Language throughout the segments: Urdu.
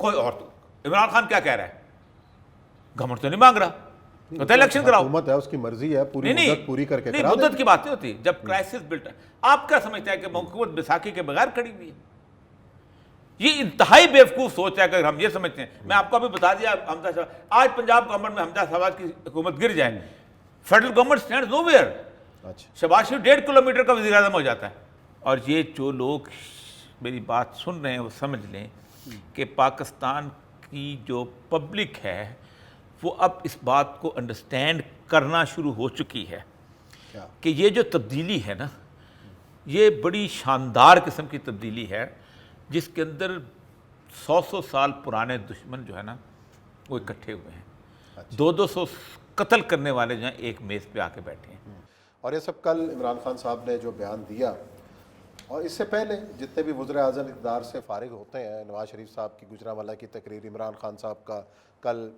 کوئی اور عمران خان کیا کہہ رہا ہے؟ گورنمنٹ تو نہیں مانگ رہا، تو الیکشن کراؤ. حکومت ہے، اس کی مرضی ہے، پوری مدت پوری کر کے نہیں، مدت کی بات نہیں ہوتی. جب کرائسس بلٹ، آپ کیا سمجھتے ہیں کہ حکومت بیساکھی کے بغیر کھڑی ہوئی ہے؟ یہ انتہائی بیوقوف سوچ ہے اگر ہم یہ سمجھتے ہیں. میں آپ کو ابھی بتا دیا حمزہ شہباز، آج پنجاب گورنمنٹ میں حمزہ شہباز کی حکومت گر جائے، federal government stand nowhere. Shehbaz Sharif 1.5 kilometre کا وزیر اعظم ہو جاتا ہے. اور یہ جو لوگ میری بات سن رہے ہیں وہ سمجھ لیں کہ پاکستان کی جو پبلک ہے وہ اب اس بات کو انڈرسٹینڈ کرنا شروع ہو چکی ہے کہ یہ جو تبدیلی ہے نا، یہ بڑی شاندار قسم کی تبدیلی ہے جس کے اندر 100 سال پرانے دشمن جو ہے نا وہ اکٹھے ہوئے ہیں. 200 قتل کرنے والے جو ہیں ایک میز پہ آ کے بیٹھے ہیں. اور یہ سب کل عمران خان صاحب نے جو بیان دیا، اور اس سے پہلے جتنے بھی وزراء اعظم اقتدار سے فارغ ہوتے ہیں، نواز شریف صاحب کی گجرانوالہ کی تقریر، عمران خان صاحب کا کل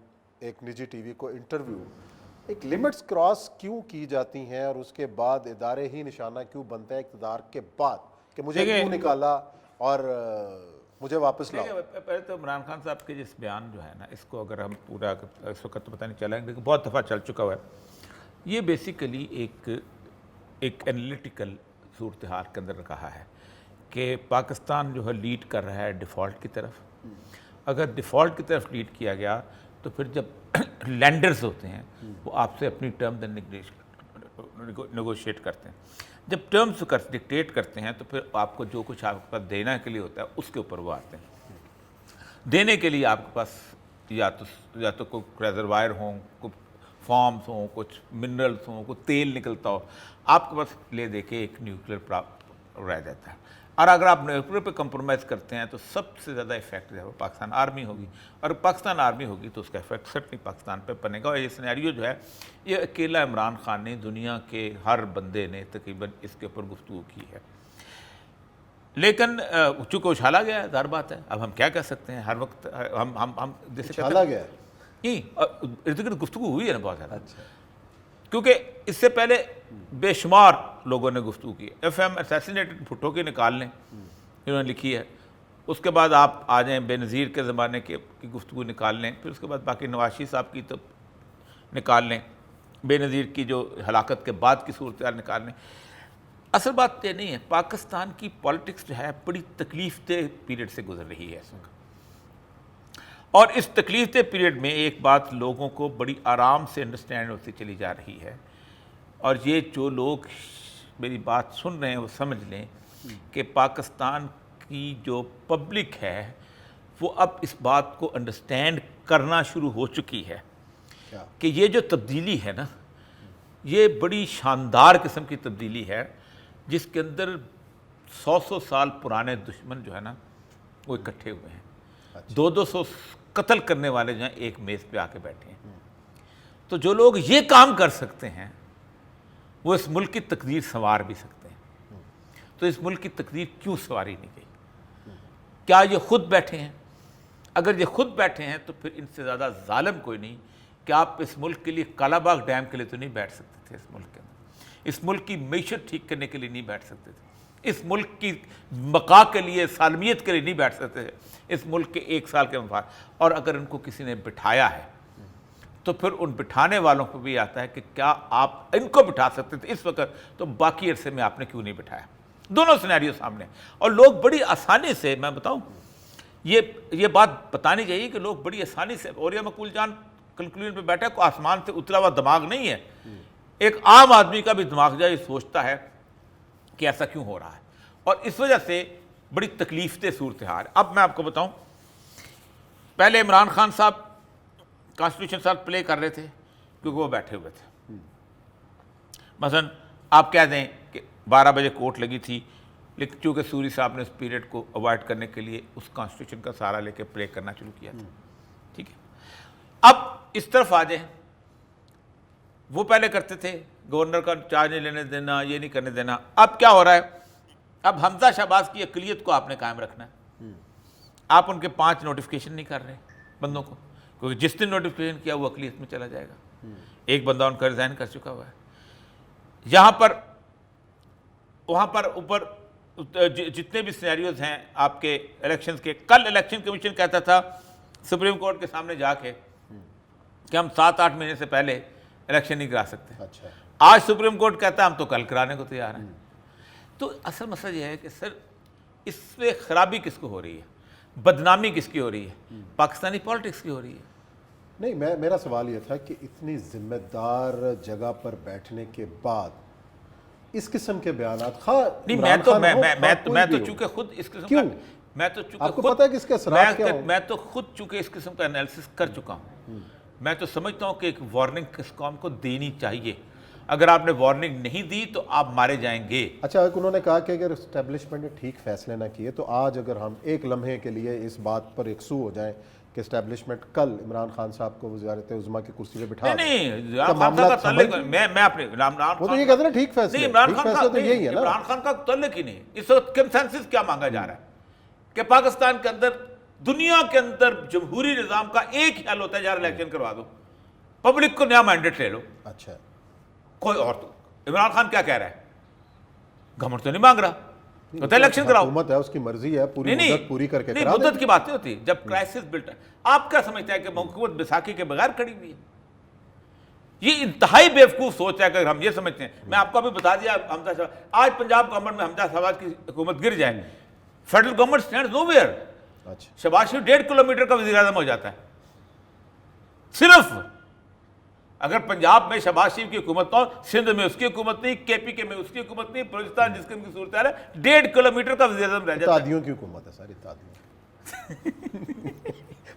ایک نجی ٹی وی کو انٹرویو، ایک لمٹس کراس کیوں کی جاتی ہیں اور اس کے بعد ادارے ہی نشانہ کیوں بنتے ہیں اقتدار کے بعد کہ مجھے کیوں نکالا اور مجھے واپس لاؤ؟ پہلے تو عمران خان صاحب کے جس بیان جو ہے نا، اس کو اگر ہم پورا اس وقت تو پتہ نہیں چلا ہے لیکن بہت دفعہ چل چکا ہوا ہے. یہ بیسیکلی ایک انالیٹیکل صورتحال کے اندر کہا ہے کہ پاکستان جو ہے لیڈ کر رہا ہے ڈیفالٹ کی طرف. اگر ڈیفالٹ کی طرف لیڈ کیا گیا تو پھر جب لینڈرز ہوتے ہیں وہ آپ سے اپنی ٹرمز نیگوشیٹ کرتے ہیں. جب ٹرمز ڈکٹیٹ کرتے ہیں تو پھر آپ کو جو کچھ آپ کے پاس دینے کے لیے ہوتا ہے اس کے اوپر وہ آتے ہیں. دینے کے لیے آپ کے پاس یا تو کوئی ریزروائر ہوں، کوئی فارمز ہوں، کچھ منرلز ہوں، کوئی تیل نکلتا ہو، آپ کے پاس لے دے کے ایک نیوکلیر رہ جاتا ہے. اور اگر آپ نیوکلیر پہ کمپرومائز کرتے ہیں تو سب سے زیادہ افیکٹ جو ہے وہ پاکستان آرمی ہوگی. اور پاکستان آرمی ہوگی تو اس کا افیکٹ سٹنلی پاکستان پہ بنے گا. اور یہ سینیریو جو ہے یہ اکیلا عمران خان نے، دنیا کے ہر بندے نے تقریباً اس کے اوپر گفتگو کی ہے. لیکن چونکہ اچھالا گیا ہے، ظاہر بات ہے. اب ہم کیا کہہ سکتے ہیں؟ ہر وقت ہم جیسے اچھالا گیا نہیں، ارد گرد گفتگو ہوئی ہے نا بہت زیادہ. کیونکہ اس سے پہلے بے شمار لوگوں نے گفتگو کی. ایف ایم اسیسینیٹڈ بھٹو کی نکال لیں، انہوں نے لکھی ہے. اس کے بعد آپ آ جائیں بے نظیر کے زمانے کی گفتگو نکال لیں. پھر اس کے بعد باقی نواز شریف صاحب کی تو نکال لیں، بے نظیر کی جو ہلاکت کے بعد کی صورتحال نکال لیں. اصل بات یہ نہیں ہے. پاکستان کی پالیٹکس جو ہے بڑی تکلیف دہ پیریڈ سے گزر رہی ہے اس وقت. اور اس تکلیف دہ پیریڈ میں ایک بات لوگوں کو بڑی آرام سے انڈرسٹینڈ ہوتی چلی جا رہی ہے. اور یہ جو لوگ میری بات سن رہے ہیں وہ سمجھ لیں کہ پاکستان کی جو پبلک ہے وہ اب اس بات کو انڈرسٹینڈ کرنا شروع ہو چکی ہے کہ یہ جو تبدیلی ہے نا، یہ بڑی شاندار قسم کی تبدیلی ہے جس کے اندر 100 سال پرانے دشمن جو ہے نا وہ اکٹھے ہوئے ہیں. 200 قتل کرنے والے جو ہیں ایک میز پہ آ کے بیٹھے ہیں. تو جو لوگ یہ کام کر سکتے ہیں وہ اس ملک کی تقدیر سنوار بھی سکتے ہیں. تو اس ملک کی تقدیر کیوں سنواری نہیں گئی؟ کیا یہ خود بیٹھے ہیں؟ اگر یہ خود بیٹھے ہیں تو پھر ان سے زیادہ ظالم کوئی نہیں کہ آپ اس ملک کے لیے کالا باغ ڈیم کے لیے تو نہیں بیٹھ سکتے تھے. اس ملک کے اندر اس ملک کی معیشت ٹھیک کرنے کے لیے نہیں بیٹھ سکتے تھے. اس ملک کی بقا کے لیے، سالمیت کے لیے نہیں بیٹھ سکتے تھے. اس ملک کے 1 سال کے مفاد. اور اگر ان کو کسی نے بٹھایا ہے تو پھر ان بٹھانے والوں کو بھی آتا ہے کہ کیا آپ ان کو بٹھا سکتے تھے اس وقت تو باقی عرصے میں آپ نے کیوں نہیں بٹھایا. دونوں سینیریو سامنے. اور لوگ بڑی آسانی سے، میں بتاؤں یہ بات بتانی چاہیے کہ لوگ بڑی آسانی سے، اور یہ مقبول جان کنکلوژن پہ بیٹھا کوئی آسمان سے اترا ہوا دماغ نہیں ہے. ایک عام آدمی کا بھی دماغ جو ہے یہ سوچتا ہے کہ ایسا کیوں ہو رہا ہے. اور اس وجہ سے بڑی تکلیف دہ صورتحال. اب میں آپ کو بتاؤں، پہلے عمران خان صاحب کانسٹیٹیوشن ساتھ پلے کر رہے تھے کیونکہ وہ بیٹھے ہوئے تھے. مثلا آپ کہہ دیں کہ 12 بجے کوٹ لگی تھی، لیکن چونکہ سوری صاحب نے اس پیریڈ کو اوائڈ کرنے کے لیے اس کانسٹیٹیوشن کا سہارا لے کے پلے کرنا شروع کیا تھا. ٹھیک ہے. اب اس طرف آ جائیں، وہ پہلے کرتے تھے گورنر کا چارج نہیں لینے دینا، یہ نہیں کرنے دینا. اب کیا ہو رہا ہے؟ اب حمزہ شہباز کی اقلیت کو آپ نے قائم رکھنا ہے. آپ ان کے 5 نوٹیفیکیشن نہیں کر رہے بندوں کو، کیونکہ جس نے نوٹیفیکیشن کیا وہ اقلیت میں چلا جائے گا. ایک بندہ ان کا ریزائن کر چکا ہوا ہے. یہاں پر وہاں پر اوپر جتنے بھی سینیریوز ہیں آپ کے الیکشنز کے، کل الیکشن کمیشن کہتا تھا سپریم کورٹ کے سامنے جا کے کہ ہم 7-8 مہینے سے پہلے الیکشن نہیں کرا سکتے. اچھا آج سپریم کورٹ کہتا ہے ہم تو کل کرانے کو تیار ہیں. تو اصل مسئلہ یہ ہے کہ سر اس سے خرابی کس کو ہو رہی ہے, بدنامی کس کی ہو رہی ہے, پاکستانی پالیٹکس کی ہو رہی ہے. نہیں, میرا سوال یہ تھا کہ اتنی ذمہ دار جگہ پر بیٹھنے کے بعد اس قسم کے بیانات نہیں, میں تو چونکہ خود اس قسم کا میں تو آپ کو پتہ ہے کہ اس کے اثرات کیا ہوں؟ میں تو خود چونکہ اس قسم کا انالیسس کر چکا ہوں. میں تو سمجھتا ہوں کہ ایک وارننگ اس قوم کو دینی چاہیے. اگر آپ نے وارننگ نہیں دی تو آپ مارے جائیں گے. اچھا, انہوں نے کہا کہ اگر اسٹیبلشمنٹ نے ٹھیک فیصلے نہ کیے تو آج اگر ہم ایک لمحے کے لیے اس بات پر یکسو ہو جائیں کہ اسٹیبلشمنٹ کل عمران خان صاحب کو وزارت عظمیٰ کی کرسی پہ بٹھا دے, نہیں عمران خان کا تعلق میں اپنے وہ تو یہ کہتے ہیں ٹھیک فیصلے, عمران خان تو یہی ہے نا. عمران خان کا تعلق ہی نہیں. اس وقت کنسنسس کیا مانگا جا رہا ہے کہ پاکستان کے اندر, دنیا کے اندر جمہوری نظام کا ایک ہی حل ہوتا ہے, یار الیکشن کروا دو, پبلک کو نیا مینڈیٹ لے لو. اچھا, کوئی اور تو عمران خان کیا کہہ رہا ہے, گورنمنٹ تو نہیں مانگ رہا, تو الیکشن کراؤ. حکومت ہے, اس کی مرضی ہے, پوری مدت پوری کر کے کرا دے. مدت کی بات نہیں ہوتی جب کرائسس بلٹ ہے. آپ کیا سمجھتے ہیں کہ حکومت بیساکھی کے بغیر کھڑی ہوئی ہے؟ یہ انتہائی بیوقوف سوچ ہے اگر ہم یہ سمجھتے ہیں. میں آپ کو ابھی بتا دیا, حمزہ شہباز, آج پنجاب گورنمنٹ میں حمزہ شہباز کی حکومت گر جائے, federal government stands nowhere. اچھا, شہباز شریف 1.5 کلومیٹر کا وزیر اعظم ہو جاتا ہے. صرف اگر پنجاب میں شہباز شریف کی حکومت نہ ہو, سندھ میں اس کی حکومت نہیں, کے پی کے میں اس کی حکومت نہیں, بلوچستان جس کی صورتحال ہے 1.5 کلومیٹر کا وزیر اعظم رہ جاتا ہے. اتحادیوں کی حکومت ہے ساری, اتحادیوں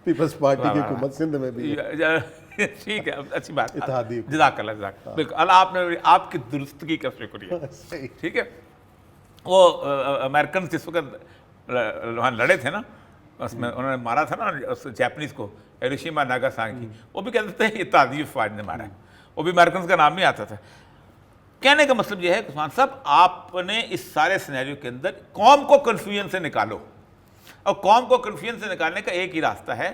پیپلز پارٹی کی حکومت سندھ میں بھی ہے. ٹھیک ہے, اچھی بات, اتحادی جزاک اللہ, جزاک بالکل اللہ, آپ نے آپ کی درستگی کا شکریہ. ٹھیک ہے, وہ امریکن جس وقت وہاں لڑے تھے نا, اس میں انہوں نے مارا تھا نا اس جیپنیز کو, ہیروشیما ناگاساکی, وہ بھی کہتے تھے اتحادی افواج نے مارا ہے, وہ بھی امریکنز کا نام نہیں آتا تھا. کہنے کا مطلب یہ ہے عثمان صاحب, آپ نے اس سارے سینیریو کے اندر قوم کو کنفیوژن سے نکالو, اور قوم کو کنفیوژن سے نکالنے کا ایک ہی راستہ ہے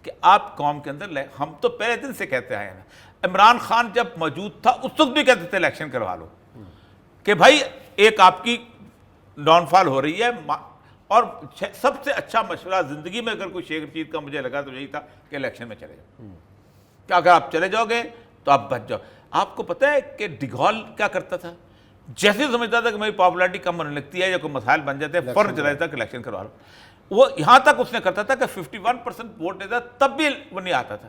کہ آپ قوم کے اندر ہم تو پہلے دن سے کہتے آئے ہیں, عمران خان جب موجود تھا اس وقت بھی کہتے تھے الیکشن کروا لو, کہ بھائی ایک آپ کی ڈاؤن فال ہو رہی ہے. اور سب سے اچھا مشورہ زندگی میں اگر کوئی شیخ چیز کا مجھے لگا تو یہی تھا کہ الیکشن میں چلے جاؤ, کہ اگر آپ چلے جاؤ گے تو آپ بچ جاؤ. آپ کو پتہ ہے کہ ڈیگول کیا کرتا تھا, جیسے سمجھتا تھا کہ میری پاپولرٹی کم ہونے لگتی ہے یا کوئی مسائل بن جاتے ہیں, فوراً چلا جاتا کہ الیکشن کروا لو. وہ یہاں تک اس نے کرتا تھا کہ 51% ووٹ دیتا, تب بھی وہ نہیں آتا تھا.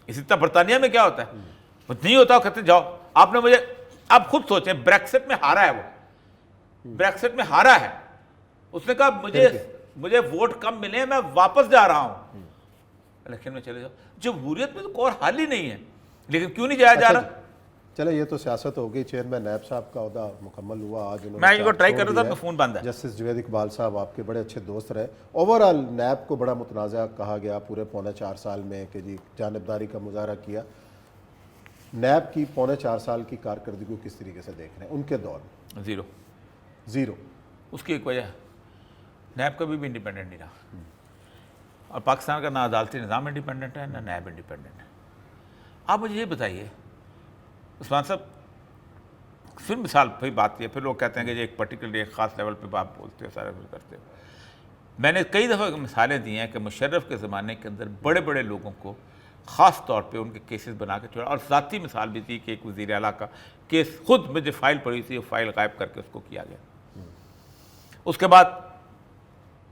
اسی طرح برطانیہ میں کیا ہوتا ہے, وہ نہیں ہوتا, وہ کہتے جاؤ. آپ نے مجھے, آپ خود سوچیں, بریکسٹ میں ہارا ہے, وہ بریکسٹ میں ہارا ہے, اس نے کہا مجھے ووٹ کم ملے, میں واپس جا رہا ہوں, الیکشن میں چلے جاؤ. جمہوریت میں تو کوئی حال ہی نہیں ہے, لیکن کیوں نہیں جایا جا رہا؟ چلے یہ تو سیاست ہو گئی. چیئرمین نیب صاحب کا عہدہ مکمل ہوا آج, میں یہ ٹرائی کر رہا تھا, فون بند ہے. جسٹس جوید اقبال صاحب آپ کے بڑے اچھے دوست رہے. اوور آل نیب کو بڑا متنازع کہا گیا پورے 4.25 سال میں کہ جی جانبداری کا مظاہرہ کیا. نیب کی 4.25 سال کی کارکردگی کو کس طریقے سے دیکھ رہے ہیں ان کے دور میں؟ زیرو. اس کی ایک وجہ ہے, نیب کبھی بھی انڈیپینڈنٹ نہیں رہا, اور پاکستان کا نہ عدالتی نظام انڈیپینڈنٹ ہے نہ نیب انڈیپینڈنٹ ہے. آپ مجھے یہ بتائیے عثمان صاحب, پھر مثال پھر بات یہ, پھر لوگ کہتے ہیں کہ یہ ایک پرٹیکولر ایک خاص لیول پہ آپ بولتے ہو, سارا کچھ کرتے ہو. میں نے کئی دفعہ مثالیں دی ہیں کہ مشرف کے زمانے کے اندر بڑے بڑے لوگوں کو خاص طور پہ ان کے کیسز بنا کے چھوڑا, اور ذاتی مثال بھی تھی کہ ایک وزیر اعلیٰ کا کیس خود مجھے فائل پڑی تھی, وہ فائل غائب کر کے اس کو کیا گیا. اس کے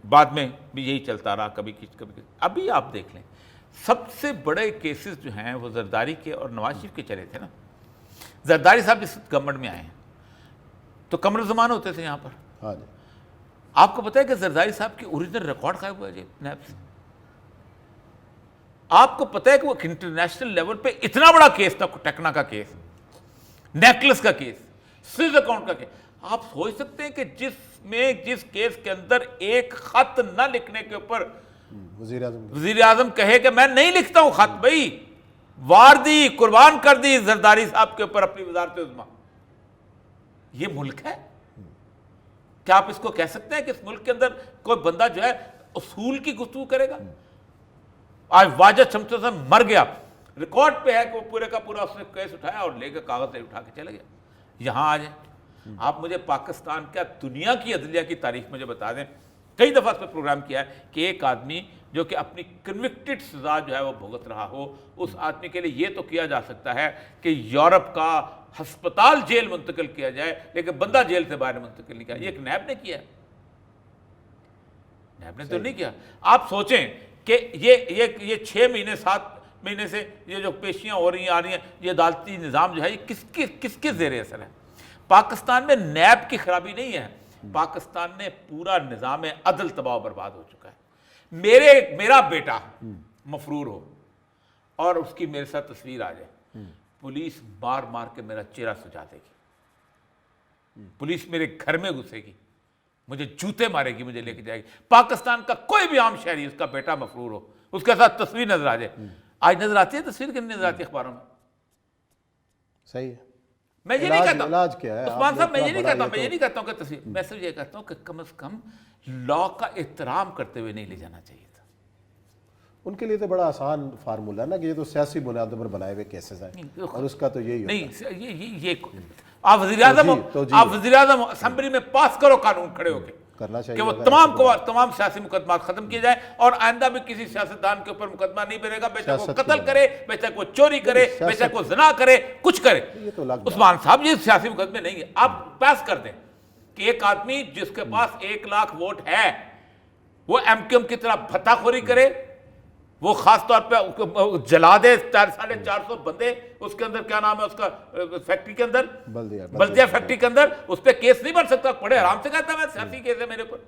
بعد میں بھی یہی چلتا رہا, کبھی کبھی. ابھی آپ دیکھ لیں, سب سے بڑے کیسز جو ہیں وہ زرداری کے اور نواز شریف کے چلے تھے نا. زرداری صاحب جس گورنمنٹ میں آئے ہیں تو قمر زمان ہوتے تھے یہاں پر. ہاں جی, آپ کو پتہ ہے کہ زرداری صاحب کی اوریجنل ریکارڈ غائب ہوا ہے نیب سے. آپ کو پتہ ہے کہ وہ انٹرنیشنل لیول پہ اتنا بڑا کیس تھا, ٹیکنا کا کیس, نیکلس کا کیس, سوئز اکاؤنٹ کا کیس. آپ سوچ سکتے ہیں کہ جس کیس کے اندر ایک خط نہ لکھنے کے اوپر وزیر اعظم کہے کہ میں نہیں لکھتا ہوں خط, بھائی وار دی, قربان کر دی زرداری صاحب کے اوپر اپنی وزارت عظمیٰ. یہ ملک ہے کیا آپ اس کو کہہ سکتے ہیں کہ اس ملک کے اندر کوئی بندہ جو ہے اصول کی گفتگو کرے گا؟ آج واجد شمس حسن مر گیا, ریکارڈ پہ ہے کہ وہ پورے کا پورا اس نے کیس اٹھایا اور لے کے کاغذ اٹھا کے چلے گیا. یہاں آ جائیں آپ, مجھے پاکستان کیا دنیا کی عدلیہ کی تاریخ مجھے بتا دیں. کئی دفعہ اس پہ پروگرام کیا ہے کہ ایک آدمی جو کہ اپنی کنوکٹڈ سزا جو ہے وہ بھگت رہا ہو، اس آدمی کے لیے یہ تو کیا جا سکتا ہے کہ یورپ کا ہسپتال جیل منتقل کیا جائے، لیکن بندہ جیل سے باہر منتقل نہیں کیا۔ یہ ایک نیب نے کیا ہے، نیب نے تو نہیں کیا۔ آپ سوچیں کہ یہ 6 مہینے 7 مہینے سے یہ جو پیشیاں ہو رہی ہیں آ رہی ہیں، یہ عدالتی نظام جو ہے یہ کس کے زیر اثر ہے؟ پاکستان میں نیب کی خرابی نہیں ہے، پاکستان میں پورا نظام عدل تباہ و برباد ہو چکا ہے۔ میرا بیٹا مفرور ہو اور اس کی میرے ساتھ تصویر آ جائے، پولیس مار مار کے میرا چہرہ سجا دے گی، پولیس میرے گھر میں گھسے گی، مجھے جوتے مارے گی، مجھے لے کے جائے گی۔ پاکستان کا کوئی بھی عام شہری اس کا بیٹا مفرور ہو، اس کے ساتھ تصویر نظر آ جائے، آج نظر آتی ہے تصویر کہ نہیں نظر آتی اخباروں میں؟ صحیح ہے۔ میں یہ نہیں کہتا علاج کیا ہے عثمان صاحب، میں یہ نہیں کہتا ہوں کہ تصویر، میں صرف یہ کہتا ہوں کہ کم از کم لا کا احترام کرتے ہوئے نہیں لے جانا چاہیے تھا۔ ان کے لیے تو بڑا آسان فارمولہ ہے نا کہ یہ تو سیاسی بنیادوں پر بنائے ہوئے کیسز ہیں، اور اس کا تو یہی ہوتا ہے۔ نہیں، یہ آپ وزیر اعظم اسمبلی میں پاس کرو قانون کھڑے ہو کے کرنا چاہیے کہ وہ تمام سیاسی مقدمات ختم کیے جائیں، اور آئندہ بھی کسی سیاستدان کے اوپر مقدمہ نہیں بنے گا، بے شک وہ قتل کرے، بے شک وہ چوری کرے، بے شک وہ زنا کرے، کچھ کرے۔ عثمان صاحب یہ سیاسی مقدمے نہیں ہیں، آپ پیس کر دیں کہ ایک آدمی جس کے پاس 1 لاکھ ووٹ ہے وہ ایم کیو ایم کی طرح بھتہ خوری کرے، وہ خاص طور پہ جلا دے 450 بندے، اس کے اندر کیا نام ہے اس کا فیکٹری کے اندر، بلدیہ فیکٹری کے اندر، اس پہ کیس نہیں بن سکتا؟ بڑے آرام سے کہتا ہے میں سیاسی کیس ہے میرے پر۔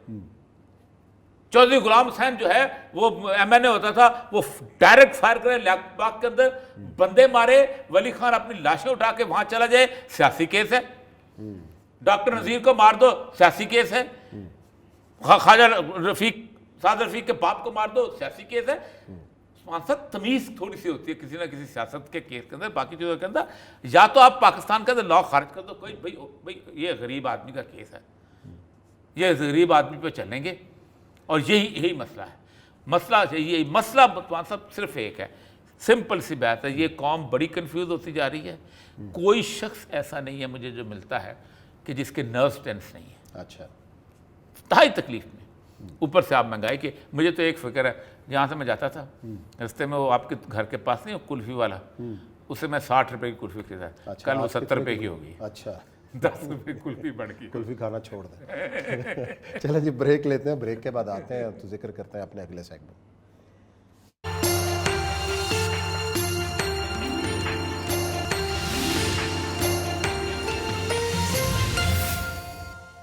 چودھری غلام حسین جو ہے وہ ایم این اے ہوتا تھا، وہ ڈائریکٹ فائر کرے لیاقت باغ کے اندر، بندے مارے، ولی خان اپنی لاشیں اٹھا کے وہاں چلا جائے، سیاسی کیس ہے۔ ڈاکٹر نذیر کو مار دو، سیاسی کیس ہے۔ خواجہ سعد رفیق کے باپ کو مار دو، سیاسی کیس ہے۔ تمیز تھوڑی سی ہوتی ہے کسی نہ کسی سیاست کے کیس کے اندر، باقی چیزوں کے اندر یا تو آپ پاکستان کے اندر لا خارج کر دو، کوئی بھائی یہ غریب آدمی کا کیس ہے، یہ غریب آدمی پہ چلیں گے، اور یہی مسئلہ ہے۔ یہی مسئلہ صاحب صرف ایک ہے، سمپل سی بات ہے، یہ قوم بڑی کنفیوز ہوتی جا رہی ہے۔ کوئی شخص ایسا نہیں ہے مجھے جو ملتا ہے کہ جس کے نروز ٹینس نہیں ہے۔ اچھا، انتہائی تکلیف میں، اوپر سے آپ مہنگائی کے، مجھے تو ایک فکر ہے، جہاں سے میں جاتا تھا رستے میں وہ آپ کے گھر کے پاس نہیں کلفی والا، اسے میں 60 روپے کی کلفی خریدا، کل وہ 70 روپے کی ہوگی۔ اچھا، 10 روپے کلفی بڑھ گئی۔ کلفی کھانا چھوڑ دیں۔ چلیں جی بریک لیتے ہیں، بریک کے بعد آتے ہیں تو ذکر کرتے ہیں اپنے اگلے سیگمنٹ۔